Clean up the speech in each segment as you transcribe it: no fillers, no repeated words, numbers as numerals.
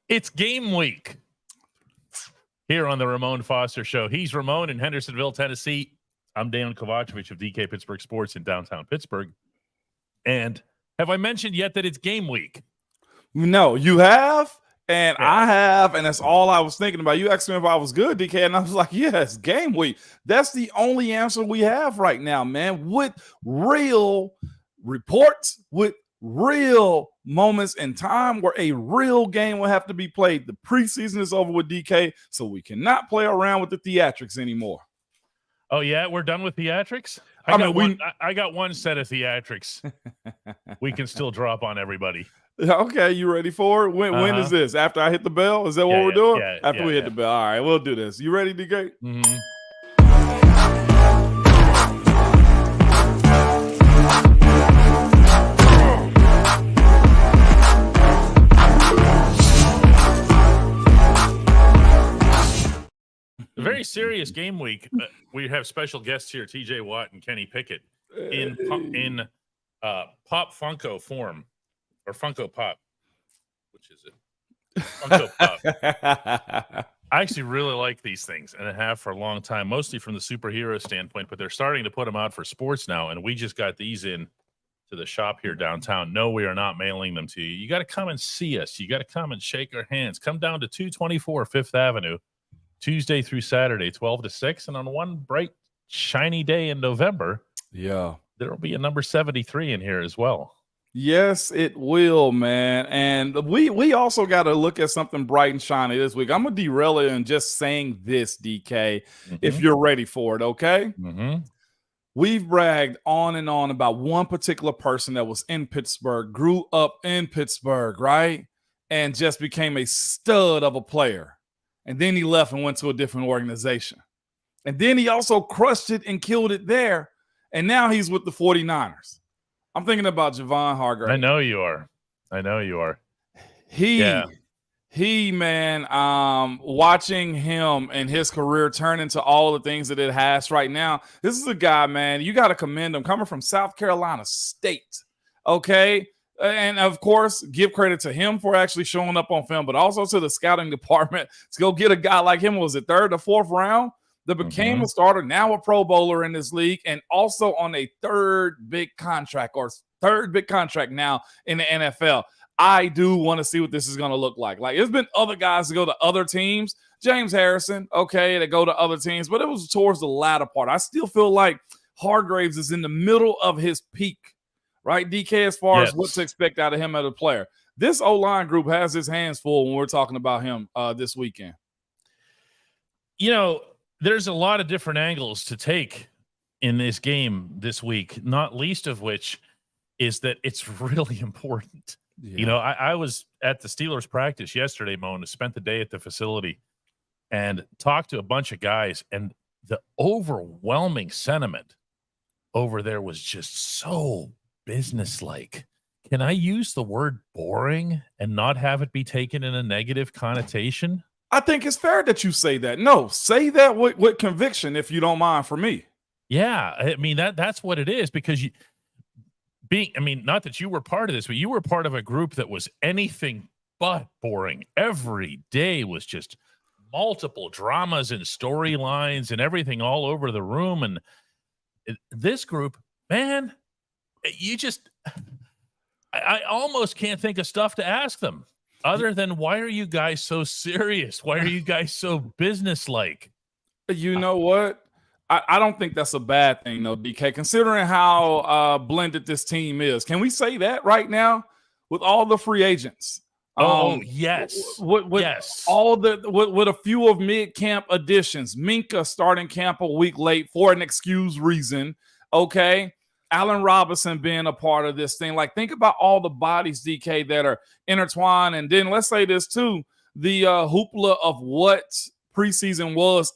It's game week here on the Ramon Foster Show. He's Ramon in Hendersonville, Tennessee. I'm Dejan Kovacevic of DK Pittsburgh Sports in downtown Pittsburgh. And have I mentioned yet that it's game week? No, you have, and yeah. I have, and that's all I was thinking about. You asked me if I was good, DK, and I was like, yes, game week. That's the only answer we have right now, man, with real reports, with real moments in time where a real game will have to be played. The preseason is over with, DK, so we cannot play around with the theatrics anymore. Oh, yeah? We're done with theatrics? I got one set of theatrics we can still drop on everybody. Okay, you ready for it? When is this? After I hit the bell? Is that what we're doing? After we hit the bell. All right, we'll do this. You ready, DK? Mm-hmm. A very serious game week. We have special guests here, TJ Watt and Kenny Pickett, in Pop Funko form, or Funko Pop. Which is it? Funko Pop. I actually really like these things, and I have for a long time, mostly from the superhero standpoint, but they're starting to put them out for sports now, and we just got these in to the shop here downtown. No, we are not mailing them to you. You got to come and see us. You got to come and shake our hands. Come down to 224 Fifth Avenue, Tuesday through Saturday, 12 to 6. And on one bright, shiny day in November, there will be a number 73 in here as well. Yes, it will, man. And we also got to look at something bright and shiny this week. I'm going to derail it and just saying this, DK, if you're ready for it, okay? Mm-hmm. We've bragged on and on about one particular person that was in Pittsburgh, grew up in Pittsburgh, right? And just became a stud of a player. And then he left and went to a different organization. And then he also crushed it and killed it there. And now he's with the 49ers. I'm thinking about Javon Hargrave. I know you are. He, man, watching him and his career turn into all the things that it has right now. This is a guy, man, you got to commend him, coming from South Carolina State. Okay. And of course, give credit to him for actually showing up on film, but also to the scouting department to go get a guy like him. Was it third or fourth round that became a starter, now a Pro Bowler in this league, and also on a third big contract now in the NFL. I do want to see what this is going to look like. Like, there's been other guys to go to other teams, James Harrison, okay, that go to other teams, but it was towards the latter part. I still feel like Hargraves is in the middle of his peak. Right, DK, as far as what to expect out of him as a player. This O-line group has his hands full when we're talking about him this weekend. You know, there's a lot of different angles to take in this game this week, not least of which is that it's really important. Yeah. You know, I was at the Steelers practice yesterday, Mona, spent the day at the facility and talked to a bunch of guys, and the overwhelming sentiment over there was just so businesslike. Can I use the word boring and not have it be taken in a negative connotation? I think it's fair that you say that. No, say that with conviction, if you don't mind, for me. Yeah, I mean, that's what it is, because not that you were part of this, but you were part of a group that was anything but boring. Every day was just multiple dramas and storylines and everything all over the room. And this group, man, I almost can't think of stuff to ask them other than, why are you guys so serious? Why are you guys so businesslike? You know what? I don't think that's a bad thing, though, DK, considering how blended this team is. Can we say that right now with all the free agents? Yes. Yes. With a few of mid-camp additions. Minka starting camp a week late for an excused reason. Okay. Allen Robinson being a part of this thing. Like, think about all the bodies, DK, that are intertwined. And then let's say this too, the hoopla of what preseason was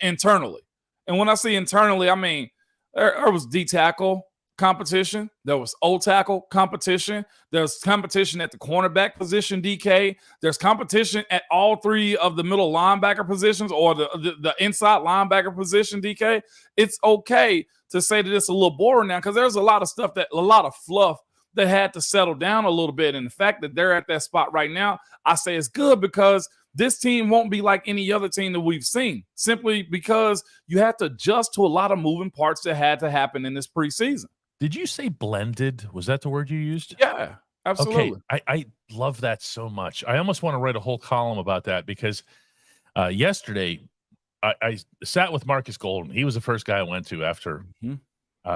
internally. And when I say internally, I mean, there was D-tackle competition. There was O-tackle competition. There's competition at the cornerback position, DK. There's competition at all three of the middle linebacker positions, or the inside linebacker position, DK. It's okay to say that it's a little boring now, because there's a lot of fluff that had to settle down a little bit. And the fact that they're at that spot right now, I say it's good because this team won't be like any other team that we've seen, simply because you have to adjust to a lot of moving parts that had to happen in this preseason. Did you say blended? Was that the word you used? Yeah, absolutely. Okay, I love that so much. I almost want to write a whole column about that because yesterday I sat with Marcus Golden. He was the first guy I went to after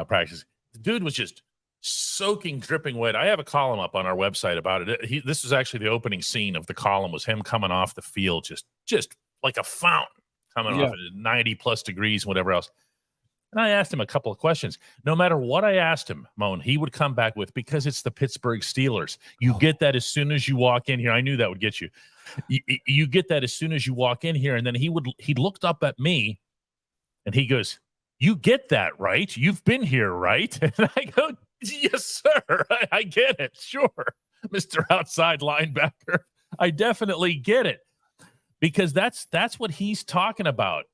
practice. The dude was just soaking, dripping wet. I have a column up on our website about it. This is actually the opening scene of the column, was him coming off the field, just like a fountain coming off at 90 plus degrees and whatever else. And I asked him a couple of questions. No matter what I asked him, Moan, he would come back with, because it's the Pittsburgh Steelers. You get that as soon as you walk in here. I knew that would get you. You get that as soon as you walk in here. And then he looked up at me and he goes, "You get that, right? You've been here, right?" And I go, "Yes, sir. I get it. Sure, Mr. Outside Linebacker. I definitely get it." Because that's what he's talking about.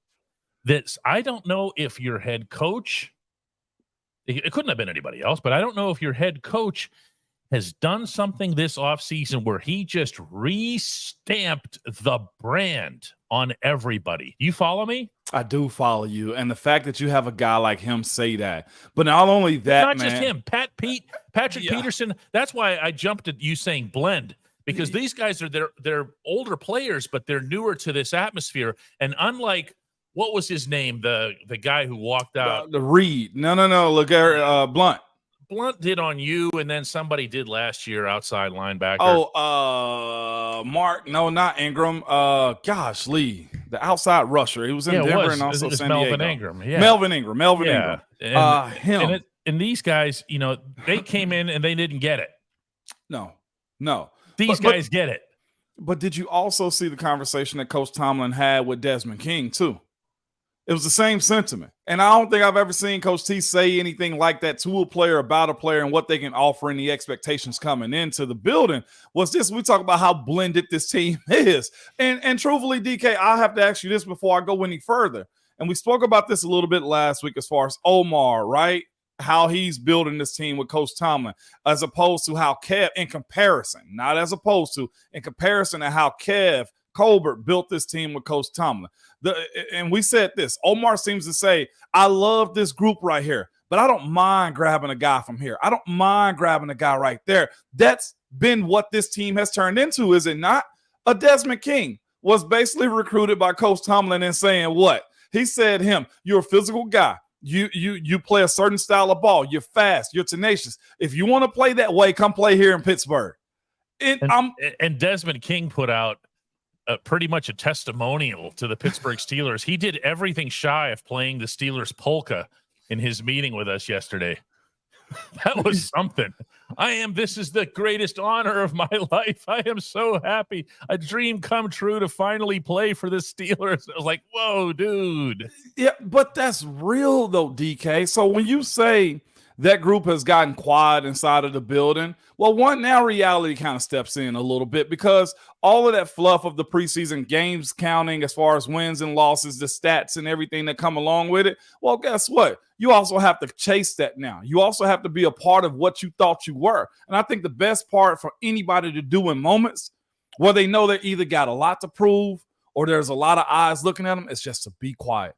I don't know if your head coach, it couldn't have been anybody else, but I don't know if your head coach has done something this offseason where he just re-stamped the brand on everybody. You follow me? I do follow you. And the fact that you have a guy like him say that, but not only that, not just him, Patrick Peterson. That's why I jumped at you saying blend, because these guys are they're older players, but they're newer to this atmosphere. And unlike, what was his name? The guy who walked out. The Reed. No. Look at Blunt. Blunt did on you, and then somebody did last year, outside linebacker. Mark. No, not Ingram. Lee, the outside rusher. He was in Denver and also San Diego. Melvin Ingram. Yeah. Melvin Ingram. Him. And these guys, they came in and they didn't get it. No. These guys get it. But did you also see the conversation that Coach Tomlin had with Desmond King too? It was the same sentiment. And I don't think I've ever seen Coach T say anything like that to a player, about a player, and what they can offer and the expectations coming into the building. We talk about how blended this team is. And truthfully, DK, I'll have to ask you this before I go any further. And we spoke about this a little bit last week as far as Omar, right? How he's building this team with Coach Tomlin, as opposed to how Kev, in comparison to how Kev Colbert built this team with Coach Tomlin. And we said this, Omar seems to say, I love this group right here, but I don't mind grabbing a guy from here. I don't mind grabbing a guy right there. That's been what this team has turned into, is it not? A Desmond King was basically recruited by Coach Tomlin and saying what? He said you're a physical guy. You play a certain style of ball. You're fast. You're tenacious. If you want to play that way, come play here in Pittsburgh. And Desmond King put out pretty much a testimonial to the Pittsburgh Steelers. He did everything shy of playing the Steelers polka in his meeting with us yesterday. That was something. This is the greatest honor of my life. I am so happy. A dream come true to finally play for the Steelers. I was like, whoa, dude. Yeah, but that's real though, DK. So when you say that group has gotten quiet inside of the building, well, now reality kind of steps in a little bit, because all of that fluff of the preseason games counting as far as wins and losses, the stats and everything that come along with it, well, guess what? You also have to chase that now. You also have to be a part of what you thought you were. And I think the best part for anybody to do in moments where they know they either got a lot to prove or there's a lot of eyes looking at them, is just to be quiet,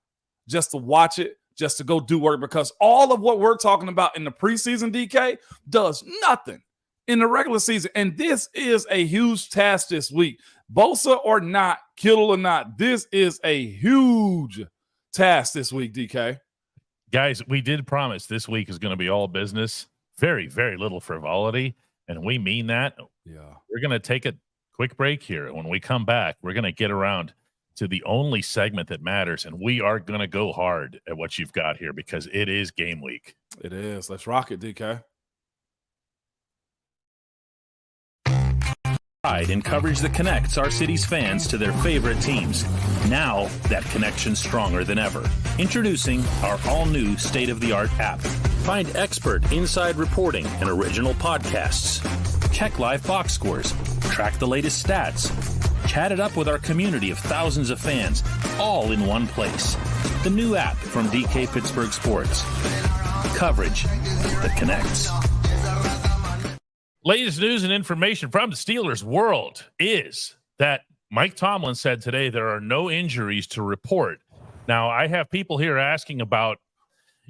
just to watch it, just to go do work, because all of what we're talking about in the preseason, DK, does nothing in the regular season. And this is a huge task this week. Bosa or not, Kittle or not, this is a huge task this week, DK. Guys, we did promise this week is going to be all business, very, very little frivolity, and we mean that. Yeah. We're going to take a quick break here. When we come back, we're going to get around to the only segment that matters, and we are going to go hard at what you've got here, because it is game week. It is. Let's rock it, DK. Pride in coverage that connects our city's fans to their favorite teams. Now that connection's stronger than ever. Introducing our all-new state-of-the-art app. Find expert inside reporting and original podcasts. Check live box scores. Track the latest stats. Chat it up with our community of thousands of fans, all in one place. The new app from DK Pittsburgh Sports. Coverage that connects. Latest news and information from the Steelers world is that Mike Tomlin said today there are no injuries to report. Now, I have people here asking about,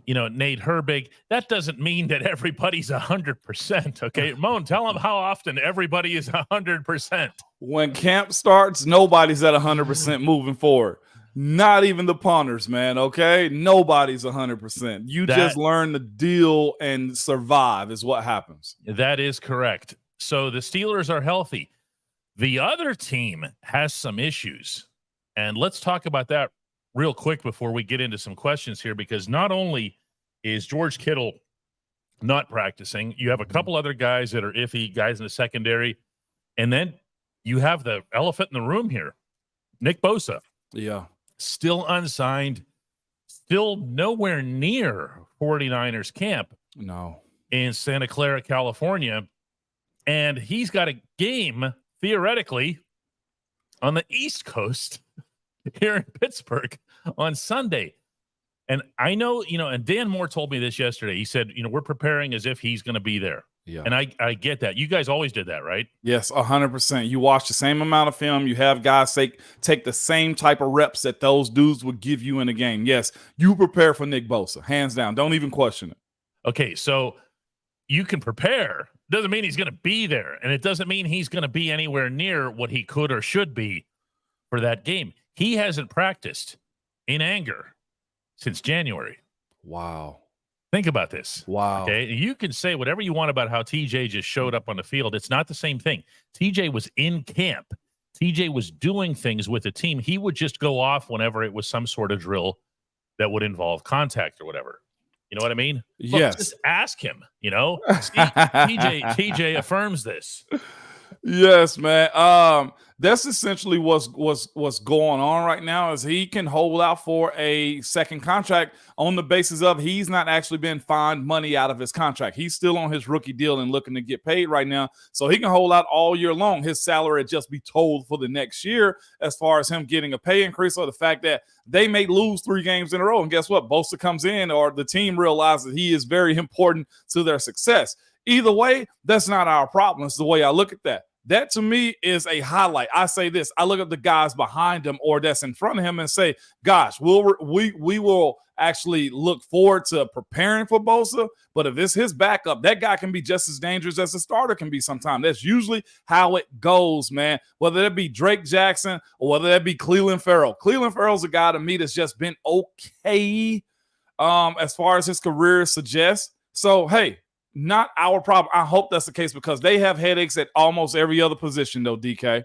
Nate Herbig. That doesn't mean that everybody's 100%. Okay, Moan, tell them how often everybody is 100%. When camp starts, nobody's at 100% moving forward. Not even the punters, man. Okay, nobody's 100%. You just learn to deal and survive is what happens. That is correct. So the Steelers are healthy. The other team has some issues, and let's talk about that real quick before we get into some questions here, because not only is George Kittle not practicing, you have a couple other guys that are iffy, guys in the secondary, and then you have the elephant in the room here, Nick Bosa. Yeah. Still unsigned, still nowhere near 49ers camp. No. In Santa Clara, California. And he's got a game, theoretically, on the East Coast here in Pittsburgh on Sunday. And I know, and Dan Moore told me this yesterday. He said, we're preparing as if he's going to be there. Yeah. And I get that. You guys always did that, right? Yes, 100%. You watch the same amount of film. You have guys take the same type of reps that those dudes would give you in a game. Yes, you prepare for Nick Bosa, hands down. Don't even question it. Okay, so you can prepare. Doesn't mean he's going to be there. And it doesn't mean he's going to be anywhere near what he could or should be for that game. He hasn't practiced in anger since January. Wow. Think about this. Wow. Okay. You can say whatever you want about how TJ just showed up on the field. It's not the same thing. TJ was in camp. TJ was doing things with the team. He would just go off whenever it was some sort of drill that would involve contact or whatever. You know what I mean? Yes. Look, just ask him, TJ affirms this. Yes, man. That's essentially what's going on right now is he can hold out for a second contract on the basis of he's not actually been fined money out of his contract. He's still on his rookie deal and looking to get paid right now. So he can hold out all year long. His salary would just be told for the next year as far as him getting a pay increase, or the fact that they may lose 3 games in a row. And guess what? Bosa comes in, or the team realizes he is very important to their success. Either way, that's not our problem. It's the way I look at that. That to me is a highlight. I say this, I look at the guys behind him or that's in front of him and say, gosh, we will actually look forward to preparing for Bosa. But if it's his backup, that guy can be just as dangerous as the starter can be sometimes. That's usually how it goes, man. Whether that be Drake Jackson or whether that be Cleveland Farrell. Cleveland Farrell's a guy to me that's just been okay as far as his career suggests. So, hey, not our problem. I hope that's the case because they have headaches at almost every other position, though, DK.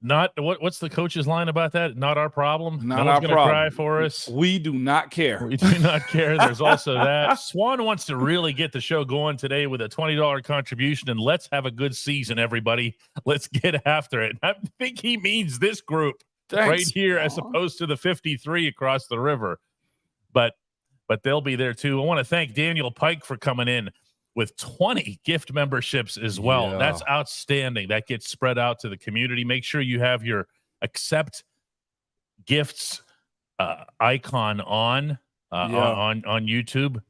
Not what's the coach's line about that? Not our problem. Not no our one's problem. Cry for us. We do not care. We do not care. There's also that. Swan wants to really get the show going today with a $20 contribution, and let's have a good season, everybody. Let's get after it. I think he means this group right here as opposed to the 53 across the river. But they'll be there too. I want to thank Daniel Pike for coming in with 20 gift memberships as well. Yeah. That's outstanding. That gets spread out to the community. Make sure you have your accept gifts icon on YouTube.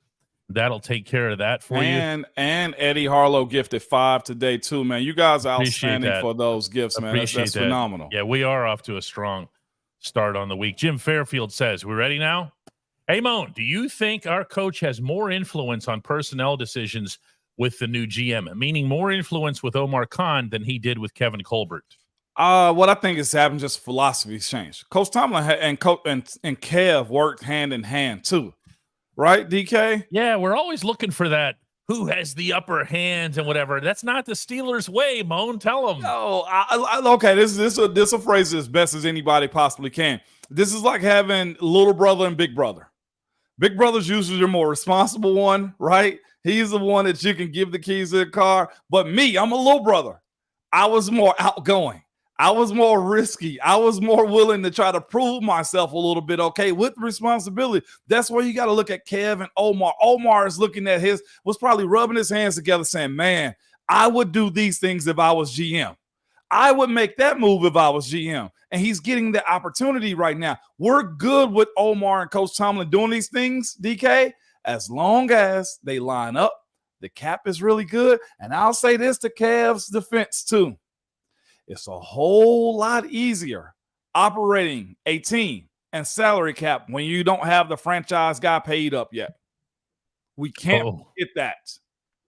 That'll take care of that for you. And Eddie Harlow gifted 5 today too, man. You guys are outstanding for those gifts, man. That's phenomenal. Yeah, we are off to a strong start on the week. Jim Fairfield says, we ready now? Hey, Moan, do you think our coach has more influence on personnel decisions with the new GM, meaning more influence with Omar Khan than he did with Kevin Colbert? What I think is happening, just philosophy's changed. Coach Tomlin and Kev worked hand in hand too, right, DK? Yeah, we're always looking for that. Who has the upper hand and whatever. That's not the Steelers' way, Moan. Tell them. No, okay. This a phrase as best as anybody possibly can. This is like having little brother and big brother. Big brother's usually the more responsible one, right? He's the one that you can give the keys to the car. But me, I'm a little brother. I was more outgoing. I was more risky. I was more willing to try to prove myself a little bit, okay, with responsibility. That's where you got to look at Kev and Omar. Omar is looking at was probably rubbing his hands together saying, man, I would do these things if I was GM. I would make that move if I was GM. And he's getting the opportunity right now. We're good with Omar and Coach Tomlin doing these things, DK, as long as they line up, The cap is really good. And I'll say this to Cavs defense too. It's a whole lot easier operating a team and salary cap when you don't have the franchise guy paid up yet. We can't get that.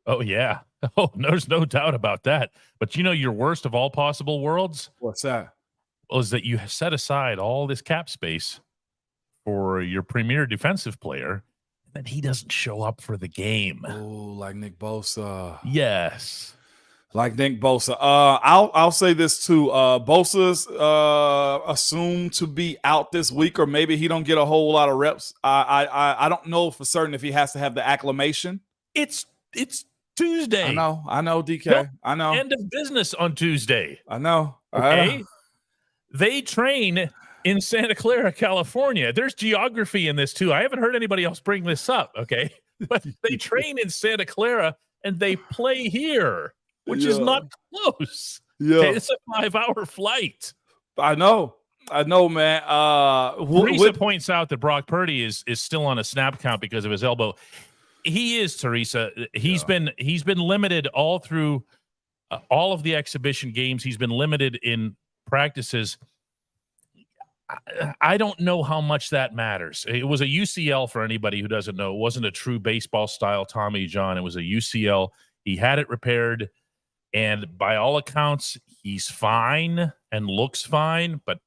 Oh, yeah. Oh, there's no doubt about that. But your worst of all possible worlds? What's that? Was that you set aside all this cap space for your premier defensive player, and then he doesn't show up for the game. Oh, like Nick Bosa. Yes. Like Nick Bosa. I'll say this too. Bosa's assumed to be out this week, or maybe he don't get a whole lot of reps. I don't know for certain if he has to have the acclimation. It's Tuesday. I know, DK. Nope. I know. End of business on Tuesday. I know. Okay. They train in Santa Clara, California. There's geography in this too. I haven't heard anybody else bring this up. Okay. But they train in Santa Clara and they play here, which is not close. Yeah. Okay, it's a 5-hour flight. I know, man. Teresa points out that Brock Purdy is still on a snap count because of his elbow. He is, Teresa. He's been limited all through all of the exhibition games. He's been limited in practices. I don't know how much that matters. It was a UCL for anybody who doesn't know. It wasn't a true baseball style Tommy John. It was a UCL. He had it repaired, and by all accounts, he's fine and looks fine. But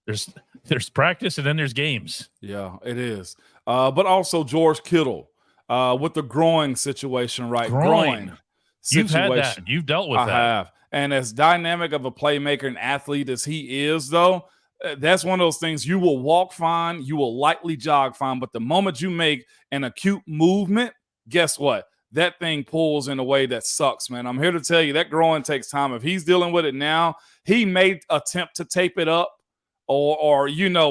there's practice and then there's games. Yeah, it is. But also George Kittle with the groin situation, right? Groin You've situation. had that. You've dealt with that. I have. And as dynamic of a playmaker and athlete as he is, though, that's one of those things. You will walk fine, you will lightly jog fine, but the moment you make an acute movement, guess what? That thing pulls in a way that sucks, man. I'm here to tell you that groin takes time. If he's dealing with it now, he may attempt to tape it up or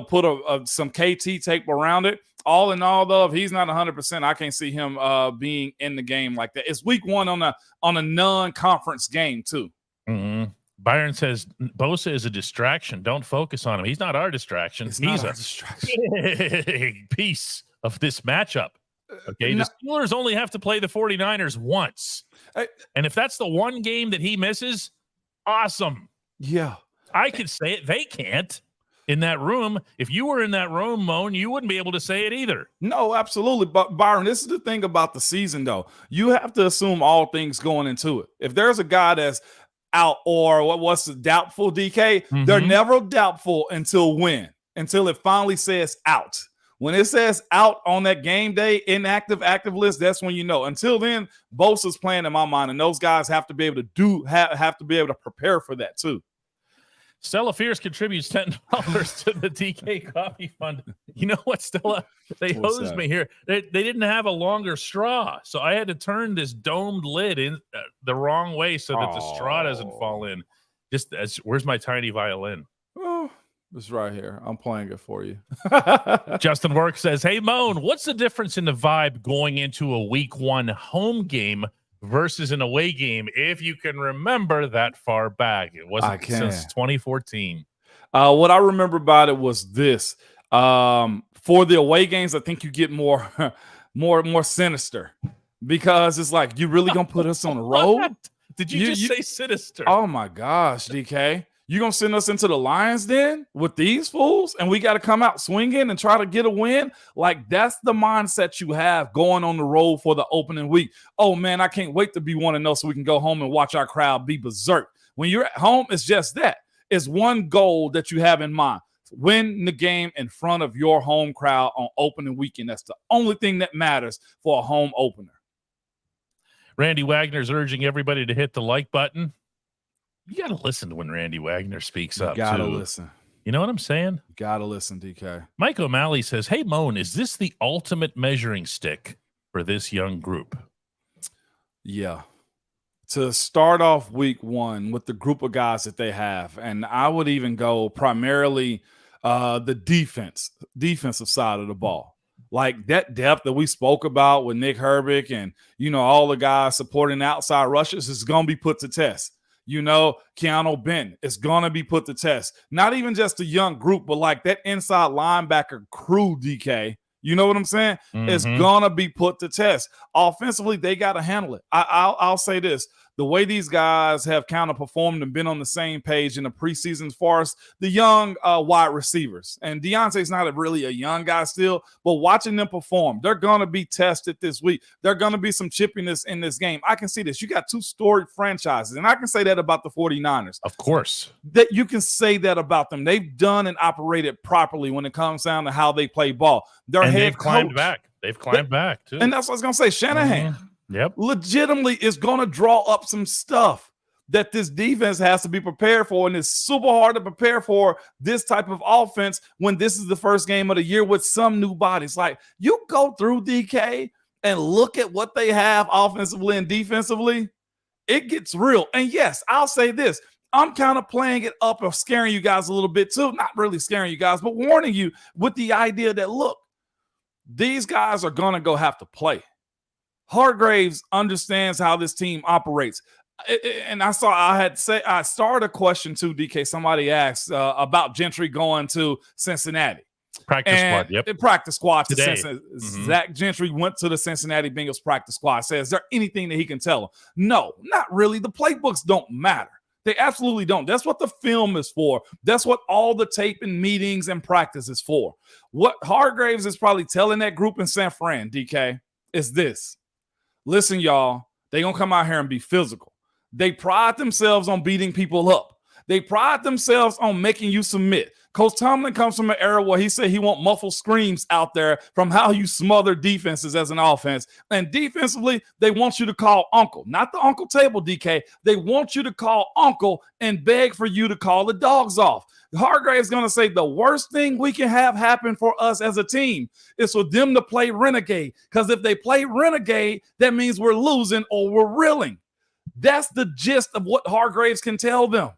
put some KT tape around it. All in all, though, if he's not 100%, I can't see him being in the game like that. It's week one on a non-conference game, too. Mm-hmm. Byron says Bosa is a distraction. Don't focus on him. He's not our distraction. He's a distraction. Big piece of this matchup. Okay, the Steelers only have to play the 49ers once. And if that's the one game that he misses, awesome. Yeah. I could say it. They can't. In that room, if you were in that room, Moan, you wouldn't be able to say it either. No, absolutely. But Byron, this is the thing about the season, though. You have to assume all things going into it. If there's a guy that's out or what's the doubtful, DK, they're never doubtful until when? Until it finally says out. When it says out on that game day, inactive, active list, that's when you know. Until then, Bosa's playing in my mind, and those guys have to be able to have to be able to prepare for that too. Stella Fierce contributes $10 to the DK Coffee Fund. You know what, Stella? They hosed me here. They didn't have a longer straw, so I had to turn this domed lid in the wrong way so that the straw doesn't fall in. Where's my tiny violin? Oh, it's right here. I'm playing it for you. Justin Work says, "Hey, Moan, what's the difference in the vibe going into a week one home game versus an away game, if you can remember that far back? It wasn't since 2014. What I remember about it was this. For the away games, I think you get more sinister because it's like, you really gonna put us on the road? What? Did you just say sinister? Oh my gosh, DK. You gonna send us into the Lions Den with these fools, and we got to come out swinging and try to get a win? Like, that's the mindset you have going on the road for the opening week. Oh man, I can't wait to be 1-0 so we can go home and watch our crowd be berserk. When you're at home, it's just that. It's one goal that you have in mind: win the game in front of your home crowd on opening weekend. That's the only thing that matters for a home opener. Randy Wagner's urging everybody to hit the like button. You got to listen to when Randy Wagner speaks up. You got to listen. You know what I'm saying? You got to listen, DK. Mike O'Malley says, "Hey, Moan, is this the ultimate measuring stick for this young group?" Yeah. To start off week one with the group of guys that they have, and I would even go primarily the defensive side of the ball. Like that depth that we spoke about with Nick Herbig and, all the guys supporting outside rushers is going to be put to test. Keanu Benton is going to be put to test. Not even just a young group, but like that inside linebacker crew, DK. You know what I'm saying? It's gonna be put to test. Offensively, they got to handle it. I'll say this. The way these guys have kind of performed and been on the same page in the preseason as far as the young wide receivers. And Deontay's not really a young guy still, but watching them perform, they're going to be tested this week. There's going to be some chippiness in this game. I can see this. You got two storied franchises, and I can say that about the 49ers. Of course. That you can say that about them. They've done and operated properly when it comes down to how they play ball. They've climbed back. They've climbed back, too. And that's what I was going to say. Shanahan. Yep. Legitimately is going to draw up some stuff that this defense has to be prepared for, and it's super hard to prepare for this type of offense when this is the first game of the year with some new bodies. Like, you go through DK and look at what they have offensively and defensively, it gets real. And yes, I'll say this. I'm kind of playing it up or scaring you guys a little bit too. Not really scaring you guys, but warning you with the idea that, look, these guys are going to go have to play. Hargraves understands how this team operates. And I started a question too, DK. Somebody asked about Gentry going to Cincinnati. Practice squad, yep. Practice squad today. Zach Gentry went to the Cincinnati Bengals practice squad. Says, is there anything that he can tell them? No, not really. The playbooks don't matter. They absolutely don't. That's what the film is for. That's what all the tape and meetings and practice is for. What Hargraves is probably telling that group in San Fran, DK, is this. Listen, y'all, they going to come out here and be physical. They pride themselves on beating people up. They pride themselves on making you submit. Coach Tomlin comes from an era where he said he want muffled screams out there from how you smother defenses as an offense. And defensively, they want you to call uncle. Not the uncle table, DK. They want you to call uncle and beg for you to call the dogs off. Hargrave's going to say the worst thing we can have happen for us as a team is for them to play renegade. Because if they play renegade, that means we're losing or we're reeling. That's the gist of what Hargraves can tell them.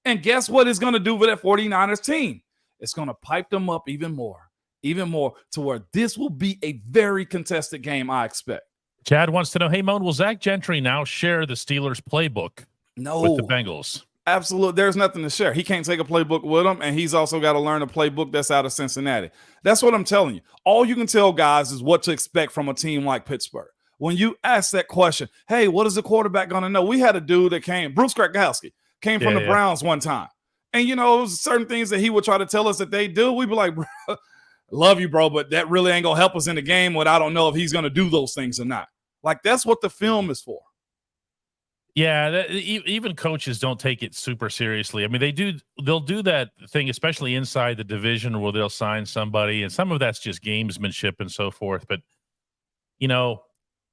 And guess what it's going to do with that 49ers team? It's going to pipe them up even more to where this will be a very contested game, I expect. Chad wants to know, hey, Moan, will Zach Gentry now share the Steelers playbook with the Bengals? Absolutely. There's nothing to share. He can't take a playbook with him, and he's also got to learn a playbook that's out of Cincinnati. That's what I'm telling you. All you can tell guys is what to expect from a team like Pittsburgh. When you ask that question, hey, what is the quarterback going to know? We had a dude that came, Bruce Krakowski, came from the Browns one time. And, you know, it was certain things that he would try to tell us that they do. We'd be like, bro, love you, bro, but that really ain't going to help us in the game when I don't know if he's going to do those things or not. Like, that's what the film is for. Yeah, even coaches don't take it super seriously. I mean, they'll do that thing, especially inside the division, where they'll sign somebody, and some of that's just gamesmanship and so forth. But, you know,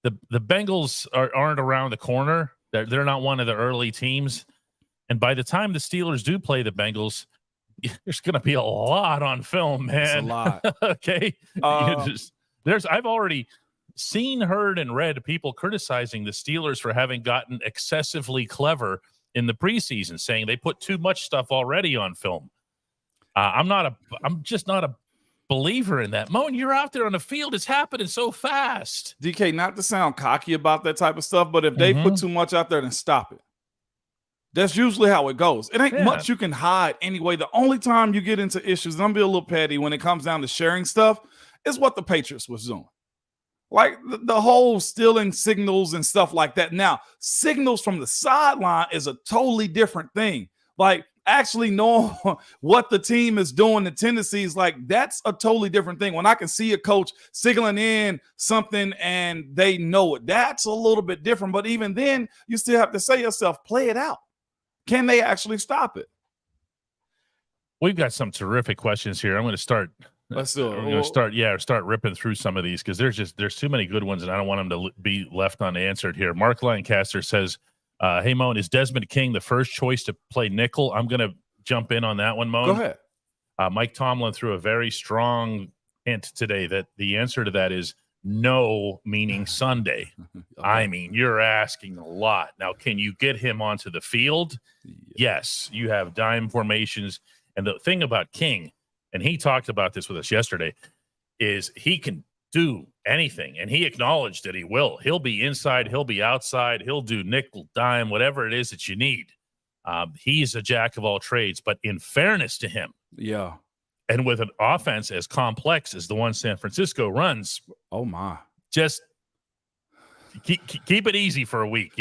the Bengals aren't around the corner. They're not one of the early teams. And by the time the Steelers do play the Bengals, there's going to be a lot on film, man. It's a lot. Okay. I've already seen, heard, and read people criticizing the Steelers for having gotten excessively clever in the preseason, saying they put too much stuff already on film. I'm just not a believer in that. Moan, you're out there on the field. It's happening so fast. DK, not to sound cocky about that type of stuff, but if they put too much out there, then stop it. That's usually how it goes. It ain't much you can hide anyway. The only time you get into issues, and I'm being a little petty when it comes down to sharing stuff, is what the Patriots was doing. Like the whole stealing signals and stuff like that. Now, signals from the sideline is a totally different thing. Like actually knowing what the team is doing, the tendencies, like that's a totally different thing. When I can see a coach signaling in something and they know it, that's a little bit different. But even then, you still have to say to yourself, play it out. Can they actually stop it? We've got some terrific questions here. I'm going to start. Let's do it. We're going to start ripping through some of these because there's too many good ones, and I don't want them to be left unanswered here. Mark Lancaster says, hey, Moan, is Desmond King the first choice to play nickel? I'm going to jump in on that one, Moan. Go ahead. Mike Tomlin threw a very strong hint today that the answer to that is no, meaning Sunday. Okay. I mean, you're asking a lot. Now, can you get him onto the field? Yes, you have dime formations. And the thing about King, and he talked about this with us yesterday, is he can do anything. And he acknowledged that he will. He'll be inside. He'll be outside. He'll do nickel, dime, whatever it is that you need. He's a jack of all trades. But in fairness to him, And with an offense as complex as the one San Francisco runs, oh my, just keep it easy for a week,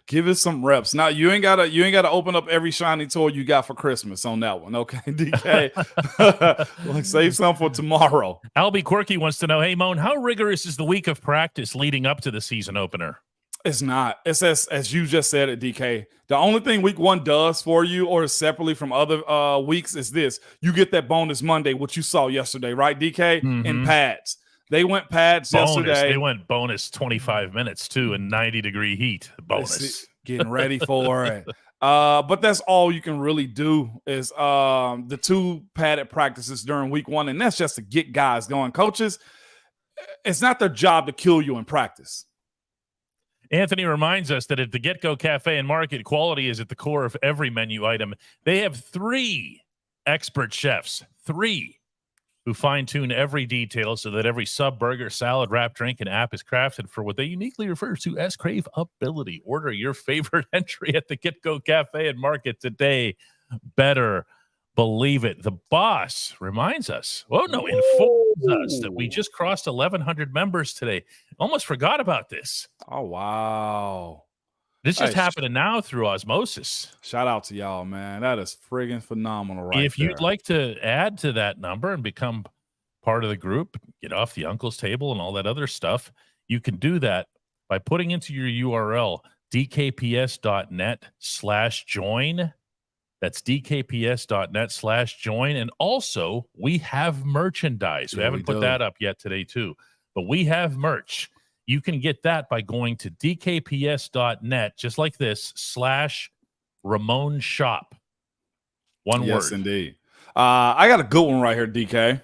Give it some reps. Now you ain't gotta open up every shiny toy you got for Christmas on that one, okay, DK? Like, save some for tomorrow. Albie Quirky wants to know, hey Moan, how rigorous is the week of practice leading up to the season opener? It's not. It's as you just said it, DK. The only thing week 1 does for you, or separately from other weeks, is this: you get that bonus Monday, which you saw yesterday, right, DK? In pads. They went pads yesterday. They went bonus 25 minutes too in 90-degree heat. Bonus. Getting ready for it. But that's all you can really do is the 2 padded practices during week 1, and that's just to get guys going. Coaches, it's not their job to kill you in practice. Anthony reminds us that at the Get Go Cafe and Market, quality is at the core of every menu item. They have 3 expert chefs, 3, who fine-tune every detail so that every sub, burger, salad, wrap, drink, and app is crafted for what they uniquely refer to as crave ability. Order your favorite entry at the Get Go Cafe and Market today. Better believe it. The boss reminds us, informs us that we just crossed 1,100 members today. Almost forgot about this. Oh, wow. This just happening now through osmosis. Shout out to y'all, man. That is friggin' phenomenal right If there. you'd like to add to that number and become part of the group, get off the uncle's table and all that other stuff, you can do that by putting into your URL dkps.net/join. That's dkps.net/join. And also, we have merchandise. We haven't put that up yet today, too. But we have merch. You can get that by going to dkps.net, just like this, /Ramon Shop. One word. Yes, indeed. I got a good one right here, DK.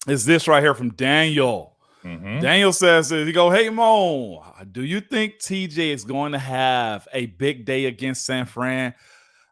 It's this right here from Daniel. Daniel says, he go, hey, Mo, do you think TJ is going to have a big day against San Fran?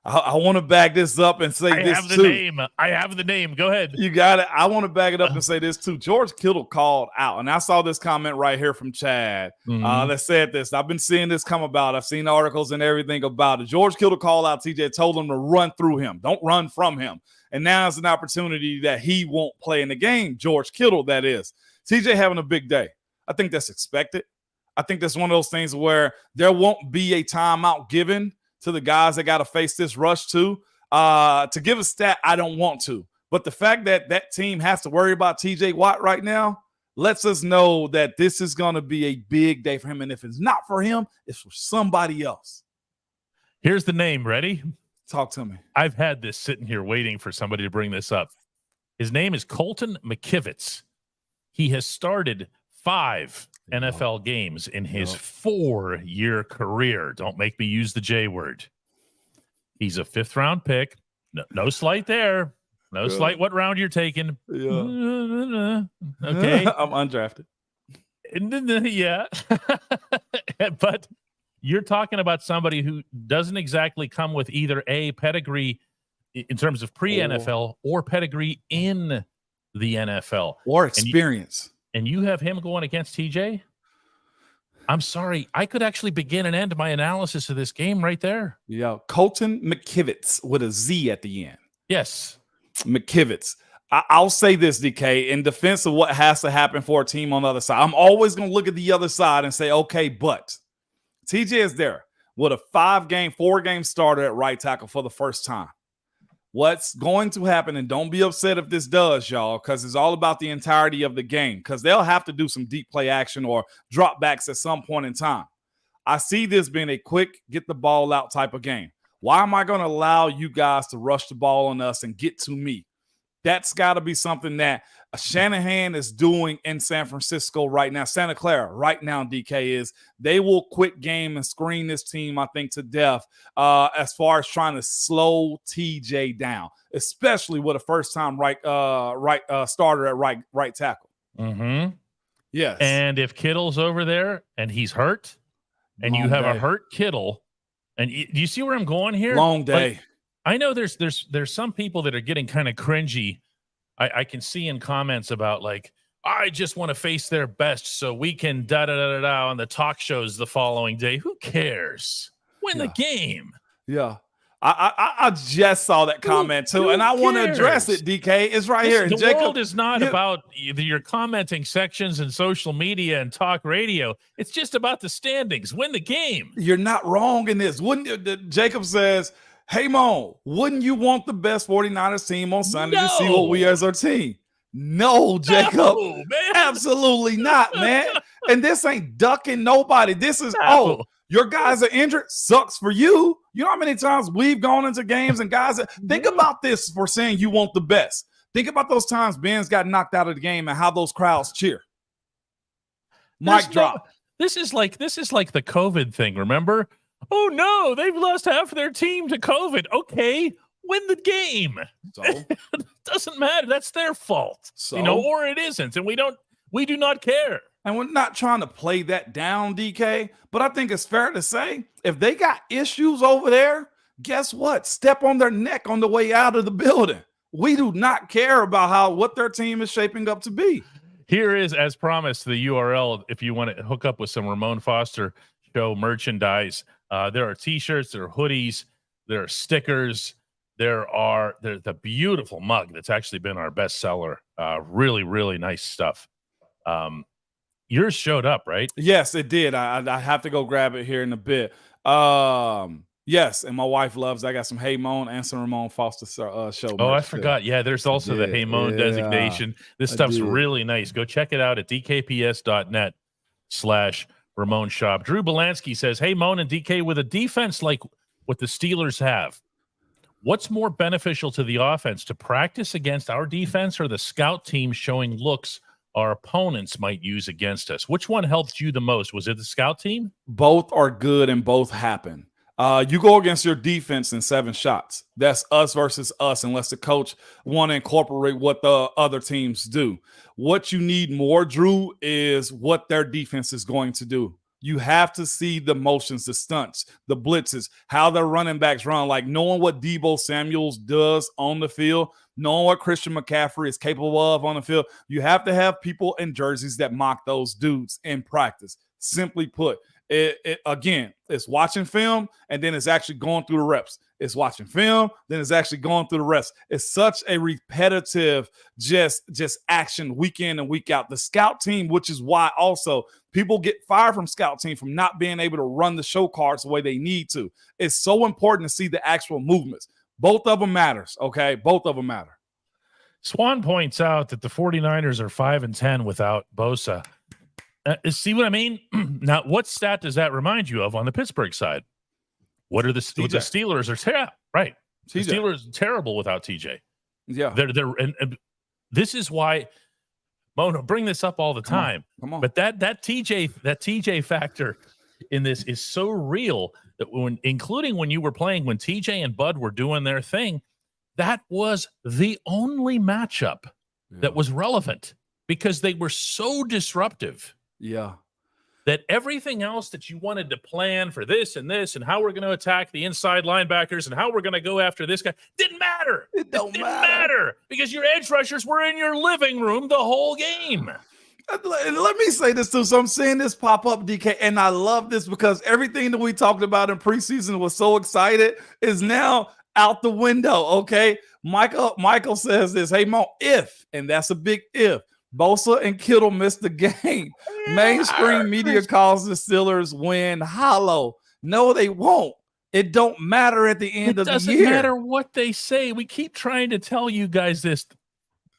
I want to back this up and say this too. I have the name. Go ahead. You got it. I want to back it up and say this too. George Kittle called out, and I saw this comment right here from Chad that said this. I've been seeing this come about. I've seen articles and everything about it. George Kittle called out TJ, told him to run through him. Don't run from him. And now it's an opportunity that he won't play in the game. George Kittle, that is. TJ having a big day. I think that's expected. I think that's one of those things where there won't be a timeout given to the guys that got to face this rush too. To give a stat, I don't want to. But the fact that that team has to worry about TJ Watt right now lets us know that this is going to be a big day for him. And if it's not for him, it's for somebody else. Here's the name. Ready? Talk to me. I've had this sitting here waiting for somebody to bring this up. His name is Colton McKivitz. He has started 5 NFL games in his 4-year career. Don't make me use the J word. He's a 5th-round pick. No slight there. No slight what round you're taking. Yeah. Okay. I'm undrafted. Yeah. But you're talking about somebody who doesn't exactly come with either a pedigree in terms of pre-NFL or pedigree in the NFL. Or experience. And you have him going against TJ? I'm sorry. I could actually begin and end my analysis of this game right there. Yeah. Colton McKivitz with a Z at the end. Yes. McKivitz. I'll say this, DK, in defense of what has to happen for a team on the other side. I'm always going to look at the other side and say, okay, but TJ is there with a 4-game starter at right tackle for the first time. What's going to happen, and don't be upset if this does, y'all, because it's all about the entirety of the game, because they'll have to do some deep play action or drop backs at some point in time. I see this being a quick get the ball out type of game. Why am I going to allow you guys to rush the ball on us and get to me? That's got to be something that Shanahan is doing in San Francisco right now. Santa Clara right now, DK, is they will quick game and screen this team, I think, to death as far as trying to slow TJ down, especially with a first-time starter at right tackle. Mm-hmm. Yes. And if Kittle's over there and he's hurt, and you have a hurt Kittle, and do you see where I'm going here? Long day. Like, I know there's some people that are getting kind of cringy. I can see in comments about like, I just want to face their best so we can on the talk shows the following day. Who cares? Win the game. Yeah. I just saw that comment too, and I want to address it. DK, it's right here. The Jacob, world is not about your commenting sections and social media and talk radio. It's just about the standings. Win the game. You're not wrong in this. Jacob says, "Hey Mo, wouldn't you want the best 49ers team on Sunday to see what we as our team?" No, Jacob, No, man. Absolutely not, man. And this ain't ducking nobody. This is your guys are injured. Sucks for you. You know how many times we've gone into games and guys think about this for saying you want the best. Think about those times Ben's got knocked out of the game and how those crowds cheer. Mic drop. This is like the COVID thing. Remember? Oh no, they've lost half of their team to COVID. Okay, win the game. So it doesn't matter. That's their fault. So or it isn't, and we do not care. And we're not trying to play that down, DK, but I think it's fair to say if they got issues over there, guess what? Step on their neck on the way out of the building. We do not care about what their team is shaping up to be. Here is, as promised, the URL if you want to hook up with some Ramon Foster show merchandise. There are T-shirts, there are hoodies, there are stickers, there's the beautiful mug that's actually been our best seller. Really, really nice stuff. Yours showed up, right? Yes, it did. I have to go grab it here in a bit. Yes, and my wife loves. I got some Hey Moan and some Ramon Foster show. Oh, I forgot. Yeah, there's also the Hey Moan designation. This stuff's really nice. Go check it out at dkps.net/Ramon Shop. Drew Belansky says, "Hey Moan and DK, with a defense like what the Steelers have, what's more beneficial to the offense, to practice against our defense or the scout team showing looks our opponents might use against us? Which one helped you the most? Was it the scout team?" Both are good and both happen. You go against your defense in 7 shots. That's us versus us, unless the coach want to incorporate what the other teams do. What you need more, Drew, is what their defense is going to do. You have to see the motions, the stunts, the blitzes, how their running backs run, like knowing what Deebo Samuels does on the field, knowing what Christian McCaffrey is capable of on the field. You have to have people in jerseys that mock those dudes in practice. Simply put, again, it's watching film and then it's actually going through the reps. It's watching film, then it's actually going through the reps. It's such a repetitive just action week in and week out. The scout team, which is why also people get fired from scout team from not being able to run the show cards the way they need to. It's so important to see the actual movements. Both of them matters, okay? Both of them matter. Swan points out that the 49ers are 5-10 without Bosa. See what I mean? Now, what stat does that remind you of on the Pittsburgh side? What are the Steelers are terrible, right? The Steelers are terrible without TJ. Yeah, they're and this is why Mona bring this up all the time. Come on. But that TJ factor in this is so real that including when you were playing, when TJ and Bud were doing their thing, that was the only matchup that was relevant because they were so disruptive. Yeah. That everything else that you wanted to plan for this and how we're going to attack the inside linebackers and how we're going to go after this guy didn't matter. It didn't matter because your edge rushers were in your living room the whole game. Let me say this too. So I'm seeing this pop up, DK, and I love this because everything that we talked about in preseason was so excited is now out the window. Okay. Michael says this, "Hey Mo, and that's a big if, Bosa and Kittle missed the game, mainstream media calls the Steelers win hollow." No, they won't. It don't matter at the end of the year. It doesn't matter what they say. We keep trying to tell you guys this.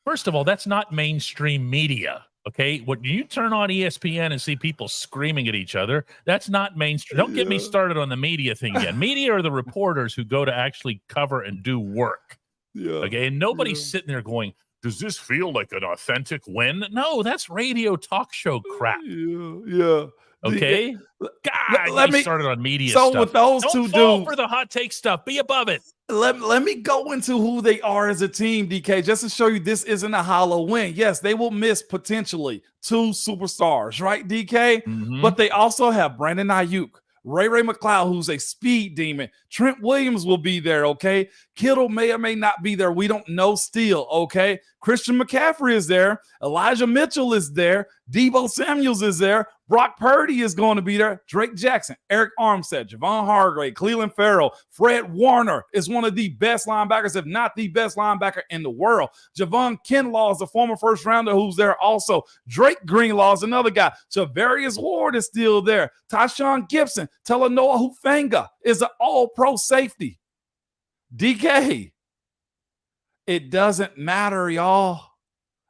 First of all, that's not mainstream media. Okay, when you turn on ESPN and see people screaming at each other, that's not mainstream. Don't get me started on the media thing again. Media are the reporters who go to actually cover and do work. Yeah. Okay, and nobody's sitting there going, "Does this feel like an authentic win?" No, that's radio talk show crap. Yeah. Okay. God, let me started on media stuff. So with those Don't two fall dudes, for the hot take stuff. Be above it. Let me go into who they are as a team, DK, just to show you this isn't a hollow win. Yes, they will miss potentially 2 superstars, right, DK? Mm-hmm. But they also have Brandon Ayuk, Ray McLeod, who's a speed demon. Trent Williams will be there, okay? Kittle may or may not be there. We don't know still, okay? Christian McCaffrey is there. Elijah Mitchell is there. Deebo Samuels is there. Brock Purdy is going to be there. Drake Jackson, Eric Armstead, Javon Hargrave, Cleveland Farrell, Fred Warner is one of the best linebackers, if not the best linebacker in the world. Javon Kinlaw is a former first rounder who's there also. Drake Greenlaw is another guy. Javarius Ward is still there. Tyshawn Gibson, Talanoa Hufanga is an all-pro safety. DK, it doesn't matter, y'all.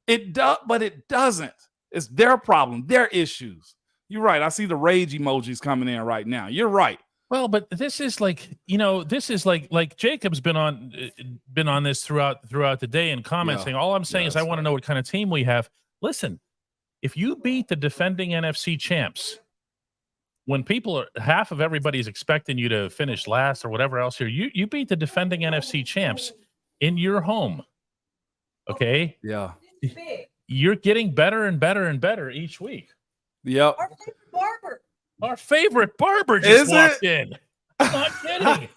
It does, but it doesn't. It's their problem, their issues. You're right. I see the rage emojis coming in right now. You're right. Well, but this is like, this is like Jacob's been on this throughout the day and commenting. All I'm saying is I want to know what kind of team we have. Listen, if you beat the defending NFC champs, when half of everybody's expecting you to finish last or whatever else here, you beat the defending NFC champs in your home. Okay? Yeah. You're getting better and better and better each week. Yep. Our favorite barber just walked in. I'm not kidding.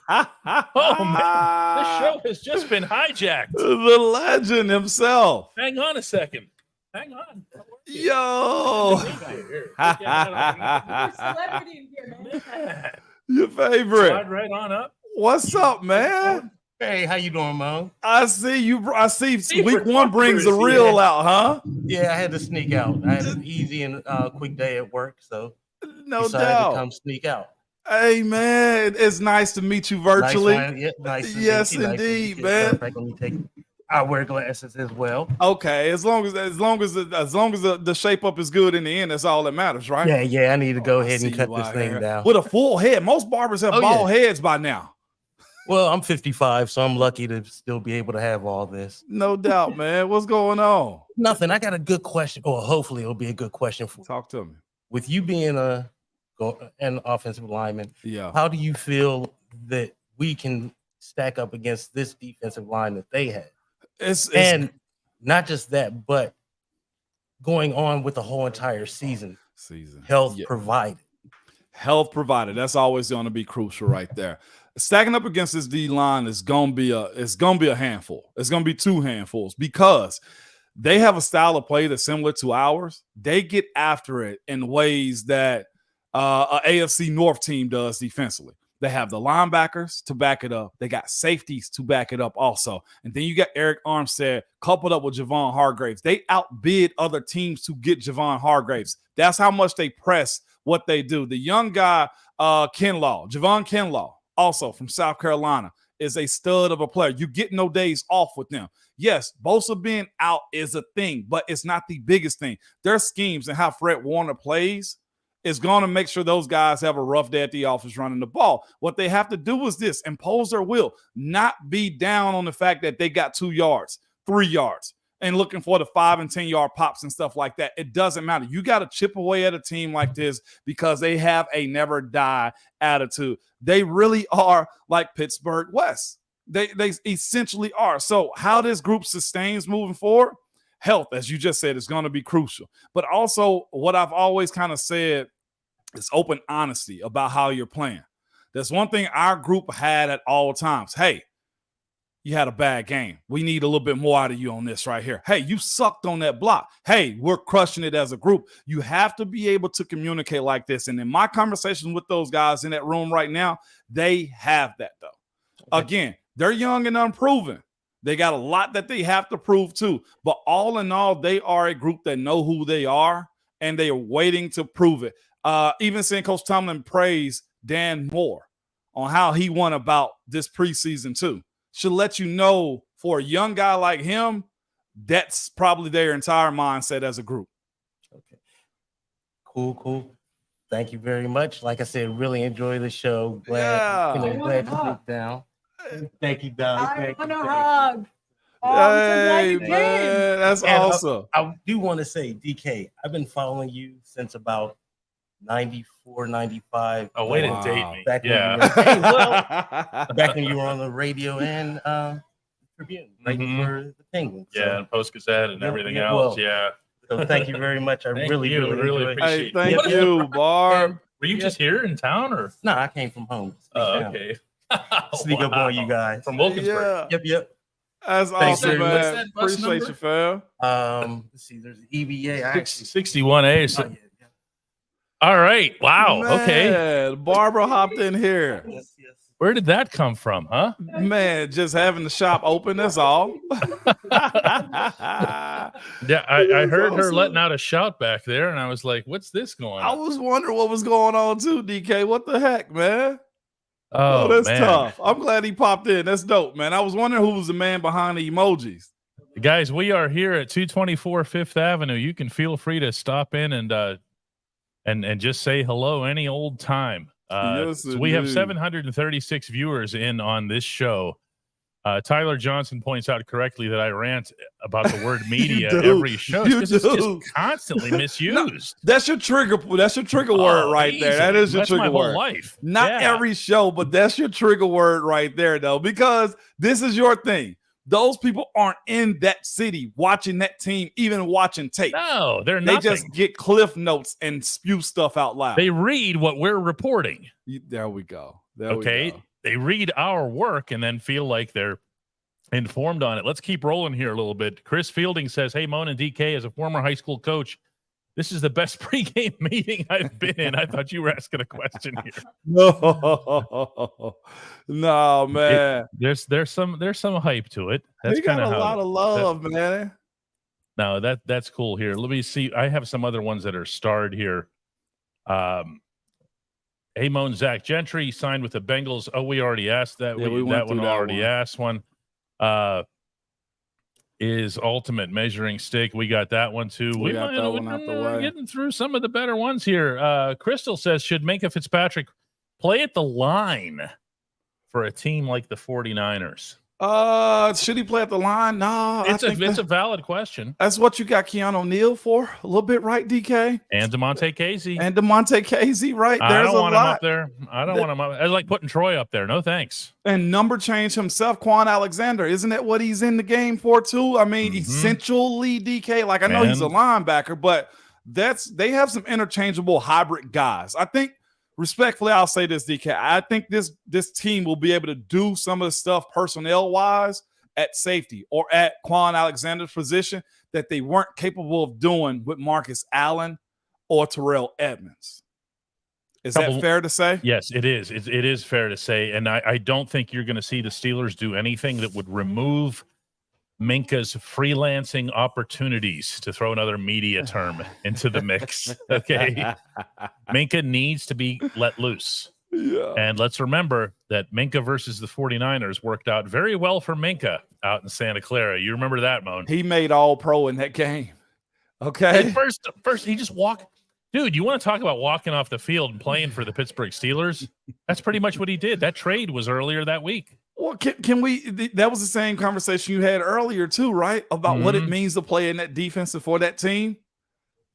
Oh, man. This show has just been hijacked. The legend himself. Hang on a second. Hang on. Yo. Celebrity in here, man. Your favorite. Slide right on up. What's up, man? Hey, how you doing, Mo? I see you. I see week one brings the real out, huh? Yeah, I had to sneak out. I had an easy and quick day at work, so no decided doubt. to come sneak out. Hey, man, it's nice to meet you virtually. Nice Yes, indeed, man. Let me take. I wear glasses as well. Okay, as long as the shape up is good in the end, that's all that matters, right? Yeah. I need to go ahead and cut this thing down with a full head. Most barbers have bald heads by now. Well, I'm 55, so I'm lucky to still be able to have all this. No doubt, man. What's going on? Nothing. I got a good question, or hopefully it'll be a good question for. Talk to me. With you being an offensive lineman, how do you feel that we can stack up against this defensive line that they have? And not just that, but going on with the whole entire season. Health provided. Health provided. That's always going to be crucial right there. Stacking up against this D line is going to be a handful. It's going to be two handfuls because they have a style of play that's similar to ours. They get after it in ways that a AFC North team does defensively. They have the linebackers to back it up. They got safeties to back it up also. And then you got Eric Armstead coupled up with Javon Hargraves. They outbid other teams to get Javon Hargraves. That's how much they press what they do. The young guy, Javon Kinlaw, also from South Carolina, is a stud of a player. You get no days off with them. Yes, Bosa being out is a thing, but it's not the biggest thing. Their schemes and how Fred Warner plays is going to make sure those guys have a rough day at the office running the ball. What they have to do is this: impose their will, not be down on the fact that they got 2 yards, 3 yards, and looking for the 5 and 10 yard pops and stuff like that. It doesn't matter. You got to chip away at a team like this because they have a never die attitude. They really are like Pittsburgh West. They essentially are. So how this group sustains moving forward, health, as you just said, is going to be crucial. But also what I've always kind of said is open honesty about how you're playing. That's one thing our group had at all times. Hey, you had a bad game. We need a little bit more out of you on this right here. Hey, you sucked on that block. Hey, we're crushing it as a group. You have to be able to communicate like this. And in my conversations with those guys in that room right now, they have that though. Again, they're young and unproven. They got a lot that they have to prove too. But all in all, they are a group that know who they are and they are waiting to prove it. Even seeing Coach Tomlin praise Dan Moore on how he went about this preseason too. Should let you know for a young guy like him, that's probably their entire mindset as a group. Okay. Cool. Thank you very much. Like I said, really enjoy the show. Glad to sit down. Thank you, Don. I want a hug. Hey, man, that's awesome. I do want to say, DK, I've been following you since about 94, 95. Oh, way to date me. Back when you were on the radio and Tribune, for the Penguins. Yeah, and Post Gazette and everything else. Yeah. So thank you very much. I really appreciate it. Thank you, Barb. Were you just here in town or? No, I came from home. Okay. Sneak up on you guys. From Wilkinsburg. Yep. That's awesome, man. Appreciate you, fam. Let's see, there's the EBA. 61A. All right. Wow. Okay. Man, Barbara hopped in here. Yes. Where did that come from, huh? Man, just having the shop open, that's all. Yeah, I heard her awesome. letting out a shout back there, and I was like, what's this going I on? was wondering what was going on too, DK. What the heck, man? Oh, that's man. tough. I'm glad he popped in. That's dope, man. I was wondering who was the man behind the emojis. Guys, we are here at 224 Fifth Avenue. You can feel free to stop in and just say hello any old time. Yes, so we have indeed. 736 viewers in on this show. Tyler Johnson points out correctly that I rant about the word media every show because it's just constantly misused. That's your trigger. That's your trigger word right easy. there. That is your That's trigger my whole word. life. Not every show, but that's your trigger word right there, though, because this is your thing. Those people aren't in that city watching that team, even watching tape. No, they're They not. just get cliff notes and spew stuff out loud. They read what we're reporting. There we go. Okay. They read our work and then feel like they're informed on it. Let's keep rolling here a little bit. Chris Fielding says, hey, Moan and DK, as a former high school coach, this is the best pregame meeting I've been in. I thought you were asking a question here. No, man. There's some hype to it. That's He got kind of a lot of love, man. No, that's cool here. Let me see. I have some other ones that are starred here. Hey, Moan, Zach Gentry signed with the Bengals. Oh, we already asked that. Yeah, we went that through one that already one. asked one. Is ultimate measuring stick. We got that one too. We got that one out the way. Getting through some of the better ones here. Crystal says, should Minkah Fitzpatrick play at the line for a team like the 49ers? Should he play at the line? No, It's a valid question. That's what you got Keanu O'Neal for, a little bit, right, DK? And DeMonte Casey. And DeMonte Casey, right? I There's don't want a him lot. up there. I don't want him up. I like putting Troy up there. No thanks. And number change himself, Quan Alexander. Isn't that what he's in the game for too? I mean, essentially DK. Like I know he's a linebacker, but they have some interchangeable hybrid guys. I think respectfully, I'll say this, DK. I think this team will be able to do some of the stuff personnel wise at safety or at Quan Alexander's position that they weren't capable of doing with Marcus Allen or Terrell Edmonds. Is that fair to say? Yes, it is. It is fair to say. And I don't think you're going to see the Steelers do anything that would remove Minkah's freelancing opportunities, to throw another media term into the mix. Okay. Minkah needs to be let loose. Yeah. And let's remember that Minkah versus the 49ers worked out very well for Minkah out in Santa Clara. You remember that, Moan? He made all pro in that game. Okay. First, he just walked. Dude, you want to talk about walking off the field and playing for the Pittsburgh Steelers? That's pretty much what he did. That trade was earlier that week. Well, can we? That was the same conversation you had earlier too, right? About what it means to play in that defense and for that team.